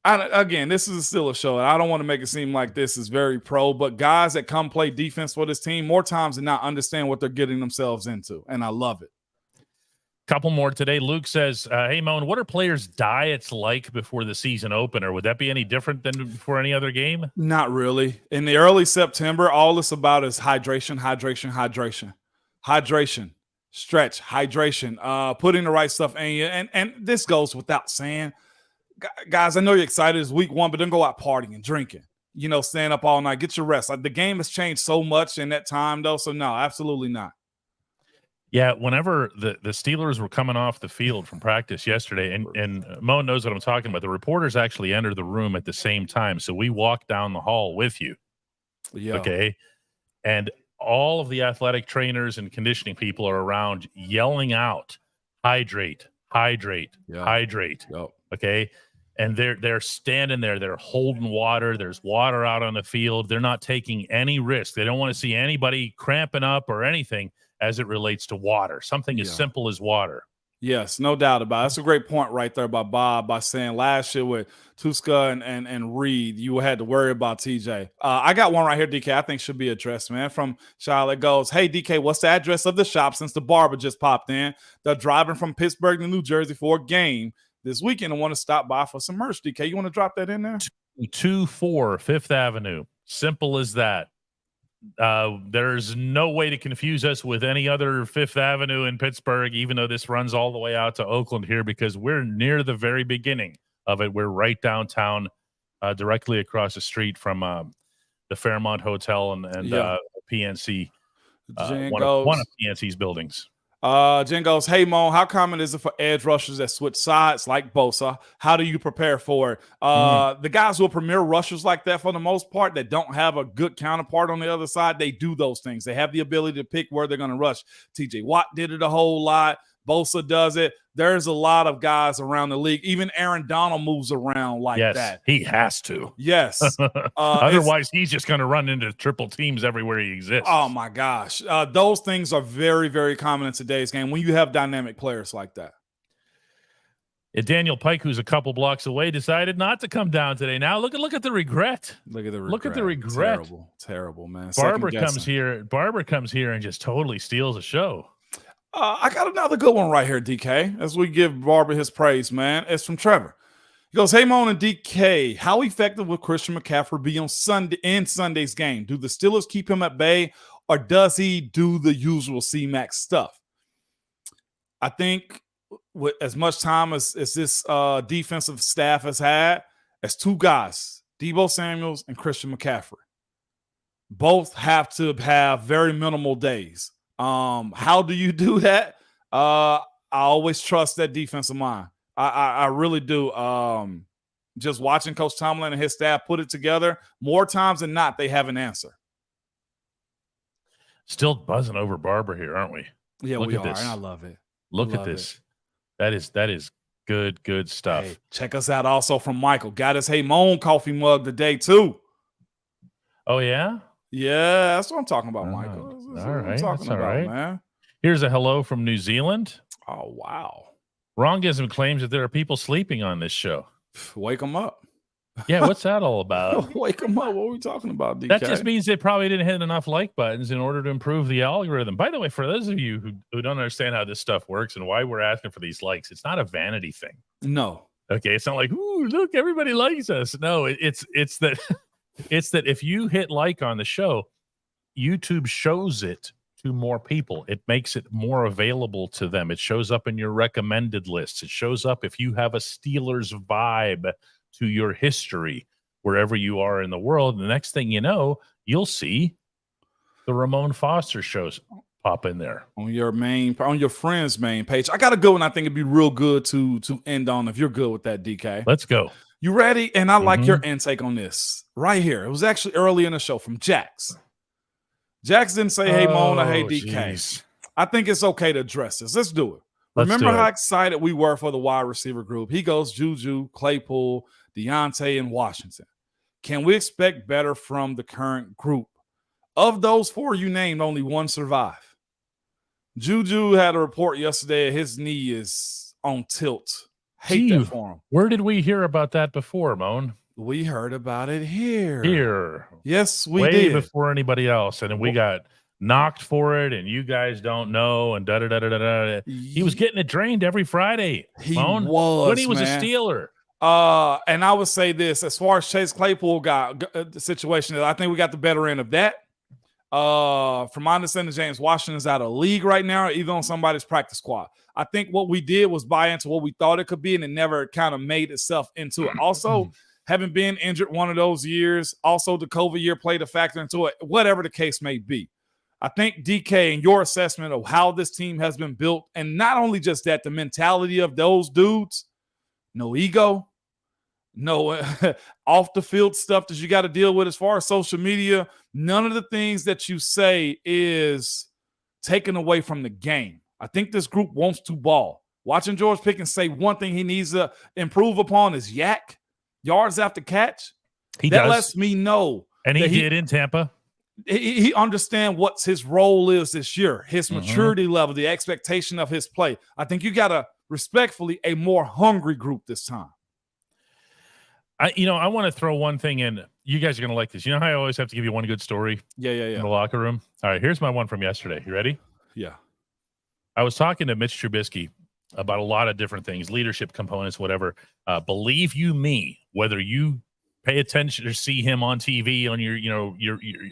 Again, this is still a show, and I don't want to make it seem like this is very pro, but guys that come play defense for this team more times than not understand what they're getting themselves into, and I love it. Couple more today. Luke says, hey, Moan, what are players' diets like before the season opener? Would that be any different than before any other game? Not really. In the early September, all it's about is hydration, stretch, hydration, putting the right stuff in you. And this goes without saying. Guys, I know you're excited. It's week one, but don't go out partying and drinking. Staying up all night. Get your rest. Like, the game has changed so much in that time, though. So, no, absolutely not. Yeah, whenever the Steelers were coming off the field from practice yesterday, and Mo knows what I'm talking about, the reporters actually entered the room at the same time. So we walked down the hall with you. Yeah. Okay. And all of the athletic trainers and conditioning people are around yelling out, hydrate. Yep. Okay. And they're standing there. They're holding water. There's water out on the field. They're not taking any risk. They don't want to see anybody cramping up or anything as it relates to water. Something as simple as water. Yes, no doubt about it. That's a great point right there by Bob, by saying last year with Tuska and Reed, you had to worry about TJ. I got one right here, DK, I think should be addressed, man, from Charlotte. Goes, hey, DK, what's the address of the shop since the barber just popped in? They're driving from Pittsburgh to New Jersey for a game this weekend and want to stop by for some merch. DK, you want to drop that in there? 224 Fifth Avenue. Simple as that. There's no way to confuse us with any other Fifth Avenue in Pittsburgh, even though this runs all the way out to Oakland here, because we're near the very beginning of it. We're right downtown. directly across the street from the Fairmont Hotel and PNC. One of PNC's buildings. Jen goes, hey, Mo, how common is it for edge rushers that switch sides like Bosa? How do you prepare for it? The guys who are premier rushers like that, for the most part, that don't have a good counterpart on the other side, they do those things. They have the ability to pick where they're going to rush. TJ Watt did it a whole lot. Bosa does it. There's a lot of guys around the league. Even Aaron Donald moves around like that. He has to. Yes. Otherwise, he's just going to run into triple teams everywhere he exists. Oh, my gosh. Those things are very, very common in today's game when you have dynamic players like that. Daniel Pike, who's a couple blocks away, decided not to come down today. Now look at the regret. Look at the regret. Look at the regret. Terrible, man. Barber comes here and just totally steals the show. I got another good one right here, DK, as we give Barber his praise, man. It's from Trevor. He goes, hey, Mon and DK, how effective will Christian McCaffrey be on Sunday's game? Do the Steelers keep him at bay, or does he do the usual C-Max stuff? I think with as much time as this defensive staff has had, as two guys, Deebo Samuels and Christian McCaffrey, both have to have very minimal days. How do you do that? I always trust that defensive mind. I really do. Just watching Coach Tomlin and his staff put it together, more times than not, they have an answer. Still buzzing over Barber here, aren't we? Yeah, we are, and I love it. Look at this. That is good stuff. Hey, check us out also from Michael. Got his Hey Moan coffee mug today, too. Oh, yeah? Yeah, that's what I'm talking about, Michael. All right, that's all right, man. Here's a hello from New Zealand. Oh, wow. Wrongism claims that there are people sleeping on this show. Wake them up. Yeah, what's that all about? Wake them up. What are we talking about, DK? That just means they probably didn't hit enough like buttons in order to improve the algorithm. By the way, for those of you who don't understand how this stuff works and why we're asking for these likes, it's not a vanity thing. No. Okay, it's not like, ooh, look, everybody likes us. No, it's that it's that if you hit like on the show, YouTube shows it to more people. It makes it more available to them. It shows up in your recommended lists. It shows up if you have a Steelers vibe to your history wherever you are in the world. And the next thing you know, you'll see the Ramon Foster shows pop in there on your friend's main page. I got a good one. I think it'd be real good to end on if you're good with that, DK. Let's go. You ready? And I like your intake on this right here. It was actually early in the show from Jax. Jax didn't say, hey, Mona, hey, DK. Geez. I think it's okay to address this. Let's do it. Remember how excited we were for the wide receiver group? He goes Juju, Claypool, Deontay, and Washington. Can we expect better from the current group? Of those four you named, only one survived. Juju had a report yesterday. His knee is on tilt. Hate that for him. Where did we hear about that before, Moan? We heard about it here. Here. Yes, we did. Way before anybody else. And then we got knocked for it, and you guys don't know, and da-da-da-da-da-da. He was getting it drained every Friday. He was, when he was a Steeler. And I would say this, as far as Chase Claypool got the situation, I think we got the better end of that. From my understanding, James Washington's out of the league right now, even on somebody's practice squad. I think what we did was buy into what we thought it could be, and it never kind of made itself into it. Also, having been injured one of those years, also the COVID year played a factor into it, whatever the case may be. I think, DK, in your assessment of how this team has been built, and not only just that, the mentality of those dudes, no ego, no off the field stuff that you got to deal with as far as social media. None of the things that you say is taken away from the game. I think this group wants to ball. Watching George Pickens say one thing he needs to improve upon is yards after catch. That lets me know. And he did in Tampa. He understands what his role is this year, his maturity level, the expectation of his play. I think you got to respectfully a more hungry group this time. I want to throw one thing in. You guys are going to like this. You know how I always have to give you one good story? Yeah. In the locker room? All right, here's my one from yesterday. You ready? Yeah. I was talking to Mitch Trubisky about a lot of different things, leadership components, whatever. Believe you me, whether you pay attention or see him on TV on your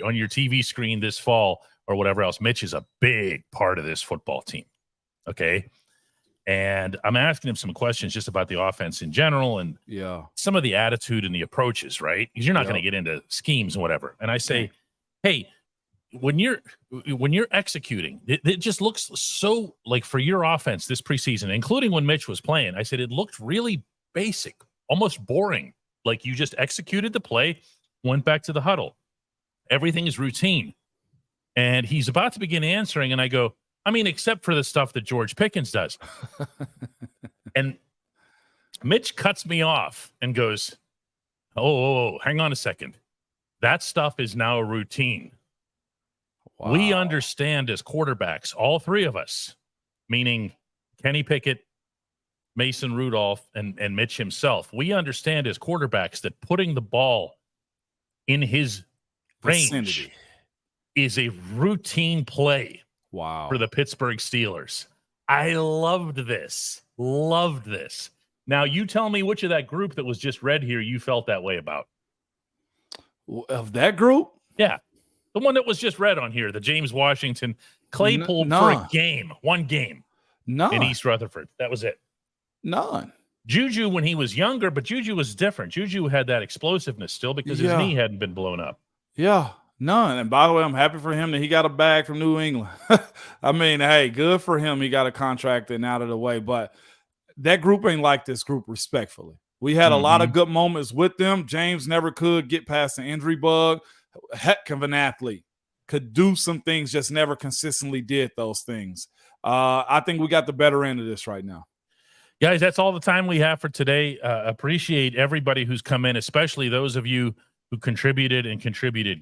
on your TV screen this fall or whatever else, Mitch is a big part of this football team. Okay. And I'm asking him some questions just about the offense in general and some of the attitude and the approaches, right? Because you're not going to get into schemes and whatever. And I say, hey, when you're executing, it just looks so like for your offense this preseason, including when Mitch was playing, I said it looked really basic, almost boring. Like you just executed the play, went back to the huddle. Everything is routine. And he's about to begin answering, and I go, I mean, except for the stuff that George Pickens does. And Mitch cuts me off and goes, oh, hang on a second. That stuff is now a routine. Wow. We understand as quarterbacks, all three of us, meaning Kenny Pickett, Mason Rudolph, and Mitch himself, we understand as quarterbacks that putting the ball in his range is a routine play. Wow. For the Pittsburgh Steelers. I loved this. Loved this. Now, you tell me which of that group that was just read here you felt that way about. Of that group? Yeah. The one that was just read on here, the James Washington Claypool for a game. One game. None. In East Rutherford. That was it. None. Juju when he was younger, but Juju was different. Juju had that explosiveness still because his knee hadn't been blown up. Yeah. None. And by the way, I'm happy for him that he got a bag from New England. I mean, hey, good for him. He got a contract and out of the way. But that group ain't like this group, respectfully. We had a lot of good moments with them. James never could get past the injury bug. Heck of an athlete. Could do some things, just never consistently did those things. I think we got the better end of this right now. Guys, that's all the time we have for today. Appreciate everybody who's come in, especially those of you who contributed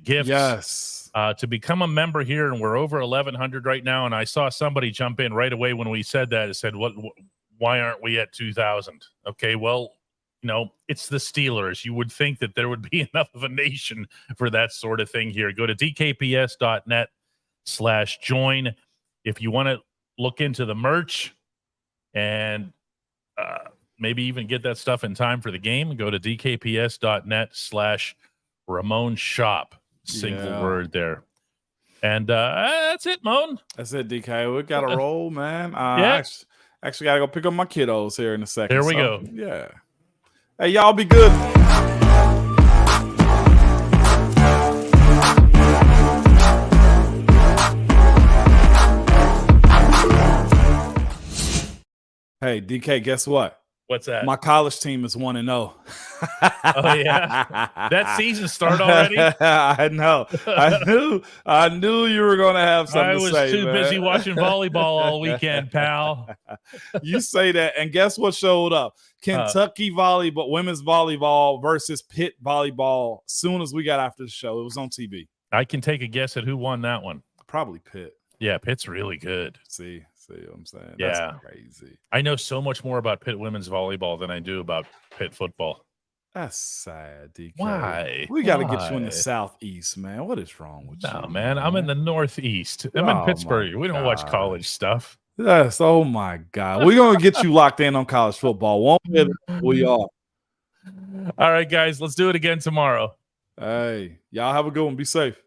gifts. Yes. To become a member here, and we're over 1,100 right now. And I saw somebody jump in right away when we said that. It said, why aren't we at 2,000? Okay, well, it's the Steelers. You would think that there would be enough of a nation for that sort of thing here. Go to dkps.net/join if you want to look into the merch and maybe even get that stuff in time for the game. Go to dkps.net/Ramon Shop. Single word there. And that's it, Moan. That's it, DK. We got to roll, man. Actually got to go pick up my kiddos here in a second. There we go. Yeah. Hey, y'all be good. Hey, DK, guess what? What's that? My college team is 1-0. Oh, yeah. That season started already? I know. I knew you were going to have something to say. I was too busy watching volleyball all weekend, pal. You say that, and guess what showed up? Kentucky volleyball, women's volleyball versus Pitt volleyball. As soon as we got after the show, it was on TV. I can take a guess at who won that one. Probably Pitt. Yeah, Pitt's really good. See what I'm saying? Yeah. That's crazy. I know so much more about Pitt women's volleyball than I do about Pitt football. That's sad, DK. Why? We got to get you in the Southeast, man. What is wrong with you? No, man. I'm in the Northeast. I'm in Pittsburgh. We don't watch college stuff. Yes. Oh, my God. We're going to get you locked in on college football. Won't we are. All right, guys. Let's do it again tomorrow. Hey, y'all have a good one. Be safe.